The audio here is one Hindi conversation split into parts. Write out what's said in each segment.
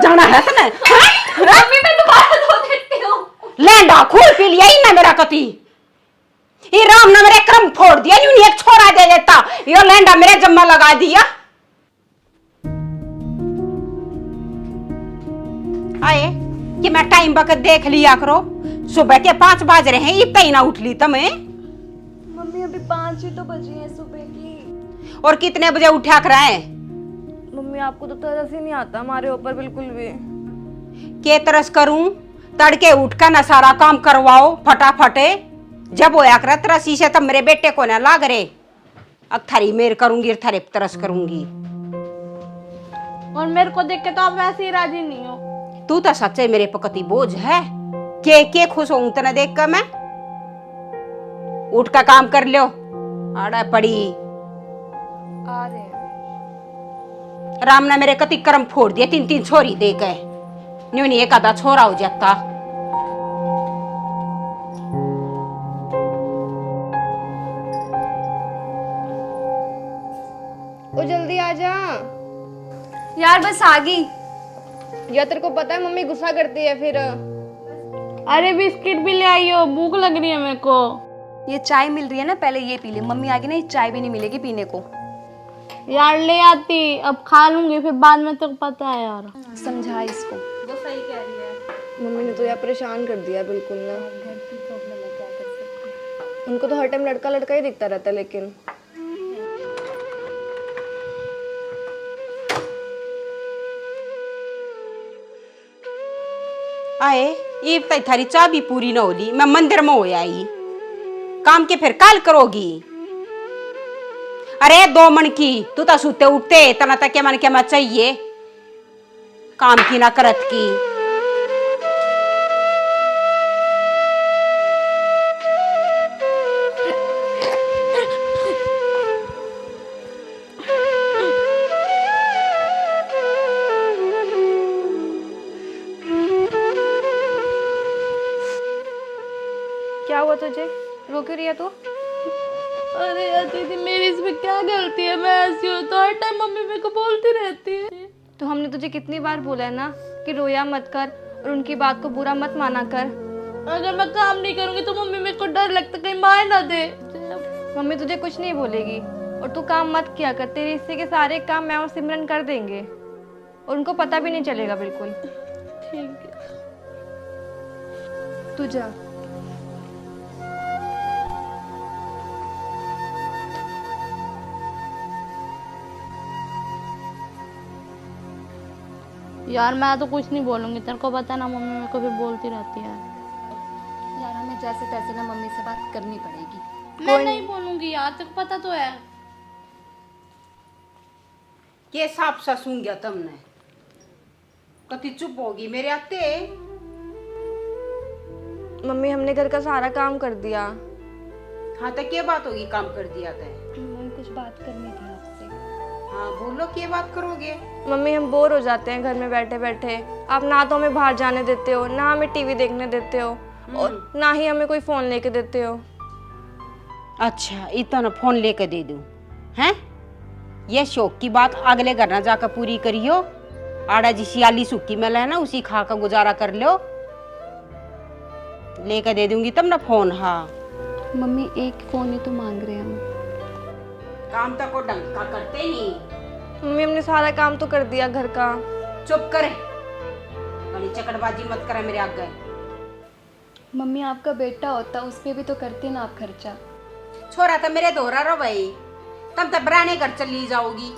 जाना है तने? मम्मी मैं दोबारा धो देती हूँ। लहंगा खोल पी लिया ही ना मेरा कति। ये राम ने मेरे क्रम फोड़ दिया, यूं एक छोरा दे देता, ये लहंगा मेरे जम्मा लगा दिया। आए कि मैं टाइम वक्त देख लिया करो, सुबह के 5 बज रहे हैं, इतना ही ना उठ ली तुम्हें। मम्मी अभी 5 ही तो बजी हैं सुबह की। और कितने बजे उठा कर आए? मम्मी आपको तो तरस ही नहीं आता हमारे ऊपर बिल्कुल भी। के तरस करूं? तड़के उठ कर ना सारा काम करवाओ फटाफटे, जब होया कर तरसी से तब मेरे बेटे को ना लाग रे। अब थारी मेर करूंगी, थारे तरस करूंगी। और मेरे को देख के तो आप वैसे ही राजी नहीं हो। तू तो सच्चे मेरे पकती बोझ है। के खुश हो उतना देख कर मैं। उठ का काम कर लो, आड़ा पड़ी। आ रहे हैं। राम ने मेरे कति कर्म फोड़ दिए, 3 छोरी दे गए, न्यू नहीं एक आधा छोरा हो जाता। ओ जल्दी आ जा यार बस आ गई। या तेरे को पता है मम्मी गुस्सा करती है फिर। अरे बिस्किट भी ले आई हो, भूख लग रही है मेरे को। ये चाय मिल रही है ना, पहले ये पी ले, मम्मी आगे ना ये चाय भी नहीं मिलेगी पीने को। यार ले आती, अब खा लूंगी फिर बाद में, तो पता है यार। समझा इसको। वो सही कह रही है। मम्मी ने तो यार परेशान कर दिया बिल्कुल ना। घर की प्रॉब्लम है, क्या कर सकते हैं। उनको तो हर टाइम लड़का लड़का ही दिखता रहता है लेकिन। आए ये थारी चाह भी पूरी न होली, मैं मंदिर में हो आई काम के फिर काल करोगी। अरे 2 मन की तू तो सूते उठते तना तक मन के मैं चाहिए काम की ना करत की। क्या हुआ तुझे, रो क्यों रही है तू? अरे यार दीदी मेरी इसमें क्या गलती है, मैं ऐसी हूँ तो हर टाइम मम्मी मेरे को बोलती रहती है। तो हमने तुझे कितनी बार बोला है ना कि रोया मत कर और उनकी बात को बुरा मत माना कर। अगर मैं काम नहीं करूंगी तो मम्मी मेरे को डर लगता कहीं मार ना दे। मम्मी तुझे कुछ नहीं बोलेगी और तू काम मत किया कर, तेरे हिस्से के सारे काम मैं और सिमरन कर देंगे और उनको पता भी नहीं चलेगा बिल्कुल। ठीक है। तू जा। यार मैं तो कुछ नहीं बोलूंगी, तेरे को पता ना मम्मी मेरे को फिर बोलती रहती है। यार हमें जैसे तैसे ना मम्मी से बात करनी पड़ेगी। मैं नहीं बोलूंगी यार, तेरे को पता तो है। के साफ ससूं गया तुमने, कति चुप होगी मेरे आते। मम्मी हमने घर का सारा काम कर दिया। हाँ तो क्या बात होगी, काम कर दिया तो। मम्मी कुछ बात करनी थी आपसे। हाँ बोलो, क्या बात करोगे? मम्मी हम बोर हो जाते हैं घर में बैठे बैठे। आप ना तो हमें बाहर जाने देते हो, ना हमें टीवी देखने देते हो और ना ही हमें कोई फोन लेके देते हो। अच्छा इतना फोन लेकर दे दूं हैं? ये शौक की बात अगले घर ना जाकर पूरी करियो। आड़ा जी सियाली सूखी में है ना, उसी खा कर गुजारा कर लो। लेकर दे दूंगी तब ना फोन। हाँ मम्मी एक फोन ही तो मांग रहे हैं हम। काम तक को ढंग का करते नहीं। मम्मी हमने सारा काम तो कर दिया घर का। चुप करे, बड़ी चकड़बाजी मत करे मेरे आगे। मम्मी आपका बेटा होता उस पे भी तो करते ना आप खर्चा। छोरा तो मेरे दोहरा रो भाई, तब तक बराने घर चली जाओगी।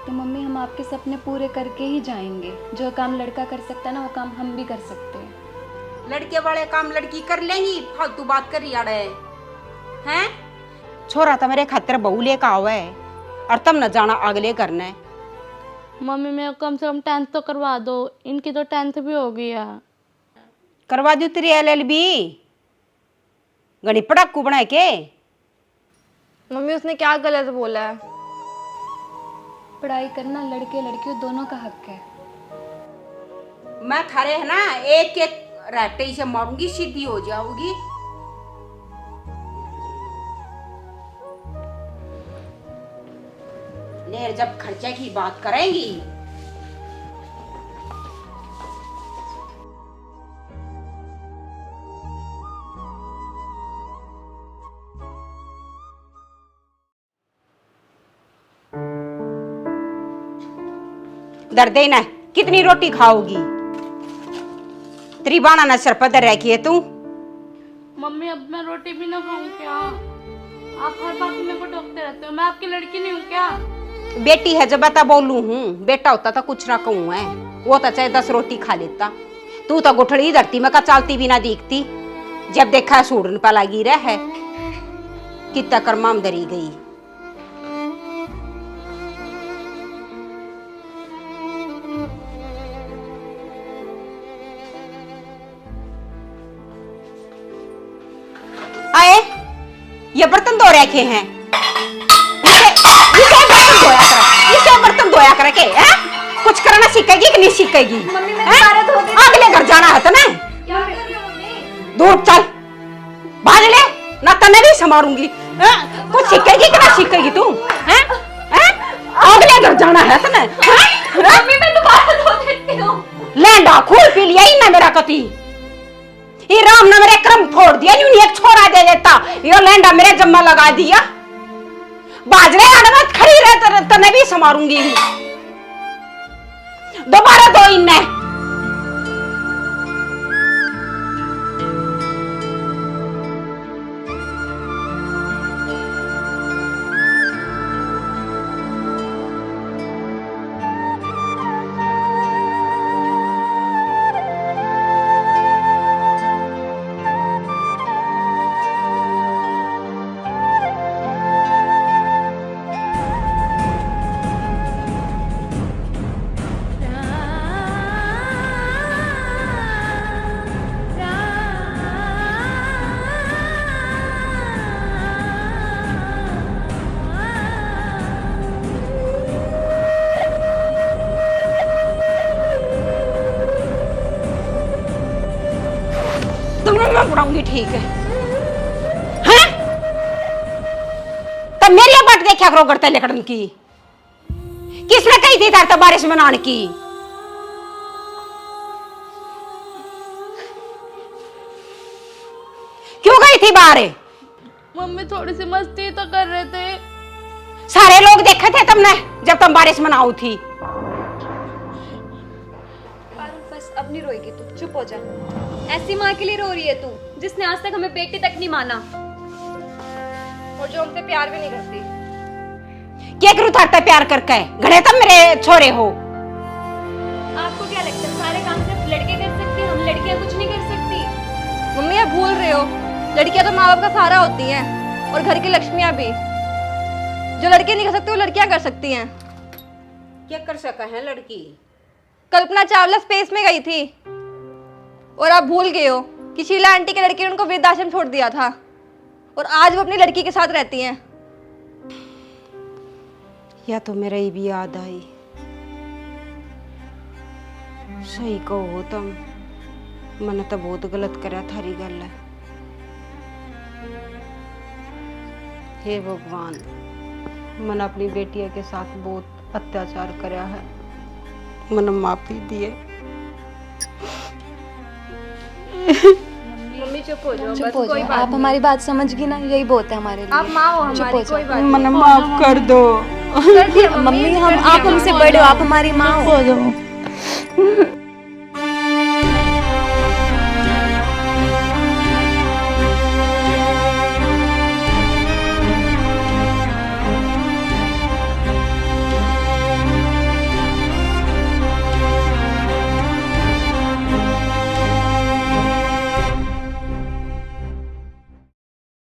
तो मम्मी हम आपके सपने पूरे करके ही जाएंगे। जो काम लड़का कर सकता है ना वो काम हम भी कर सकते हैं। लड़के वाले काम लड़की कर लेंगी, फालतू बात कर रही हैं? छोरा तो मेरे खातिर बहू लेकर आवा है और तब न जाना अगले करना है। मम्मी मेरे को कम से कम 10th तो करवा दो, इनकी तो 10th भी हो गई है। करवा दू तेरी LLB गणी पड़ाकू बना के। मम्मी उसने क्या गलत बोला है? पढ़ाई करना लड़के लड़कियों दोनों का हक है। मैं थारे है ना एक एक राटे से मारूंगी, सीधी हो जाओगी। ले जब खर्चे की बात करेंगी दर्द ही ना, कितनी रोटी खाओगी? तेरी बाणा ना सर पर दर रखी है तू। मम्मी अब मैं रोटी भी ना खाऊं क्या? आप हर बात में मेरे को टोकते रहते हो। मैं आपकी लड़की नहीं हूँ क्या? बेटी है जब बता बोलू हूँ, बेटा होता तो कुछ ना कहूँ है, वो तो चाहे 10 रोटी खा लेता। तू तो गुठड़ी धरती में का चालती भी ना दिखती, जब देखा सूढ़न पर लगी रह है, कितना कर्माम दरी गई। आए ये बर्तन धो रखे हैं, इसे बर्तन धोया कर के है? कुछ करना सीखेगी कि नहीं सीखेगी? अगले घर जाना है तो ना, दूर चल भाग ले, ना तने भी संभालूंगी। कुछ सीखेगी कि ना सीखेगी तू? अगले घर जाना है तो ना। मम्मी मैं दोबारा धो देती हूँ। लैंडा खूल पी लिया ही ना मेरा कति, ये राम ने मेरे क्रम फोड़ दिया, यूं एक छोरा दे देता, यो लैंडा मेरे जम्मा लगा दिया। बाजरे अड़वत खड़ी रह तने भी संभालूंगी, दोबारा दो इन्ने। मैं बुलाऊंगी, ठीक है? हैं? तब मेरी बात देखा करो करते लेकर की, किसने कही थी तार बारिश में नान की? क्यों गई थी बाहर? मम्मी थोड़ी सी मस्ती तो कर रहे थे। सारे लोग देखे थे तुमने जब तुम बारिश में नाऊ थी। बस अब नहीं रोएगी तू, चुप हो जा। ऐसी माँ के लिए रो रही है तू, जिसने आज तक हमें बेटी तक नहीं माना और जो हमसे प्यार भी नहीं करती। क्या करूँ थारते प्यार करके? घड़े तुम मेरे छोरे हो। आपको क्या लगता है सारे काम सिर्फ लड़के कर सकते हैं, हम लड़कियां कुछ नहीं कर सकती? मम्मी आप भूल रहे हो, लड़कियां तो माँ बाप का सहारा होती हैं और घर की लक्ष्मियां भी। जो लड़के नहीं कर सकते वो लड़कियां कर सकती हैं। क्या कर सका है लड़की? कल्पना चावला स्पेस में गई थी और आप भूल गए हो कि शीला आंटी की लड़की ने उनको वृद्धाश्रम छोड़ दिया था और आज वो अपनी लड़की के साथ रहती हैं। या तो मेरा ही भी याद आई, सही कहो तुम, मैंने तो बहुत गलत करा थारी गल है। हे भगवान, मैंने अपनी बेटिया के साथ बहुत अत्याचार करा है, मैंने माफी दिए। मम्मी चुप हो जाओ, बस कोई बात आप हमारी बात समझ गई ना, यही बहुत है हमारे लिए। आप माँ हो हमारी, कोई बात मैंने माफ कर दो। नहीं। मम्मी हम आप हमसे बड़े हो, आप हमारी माँ हो।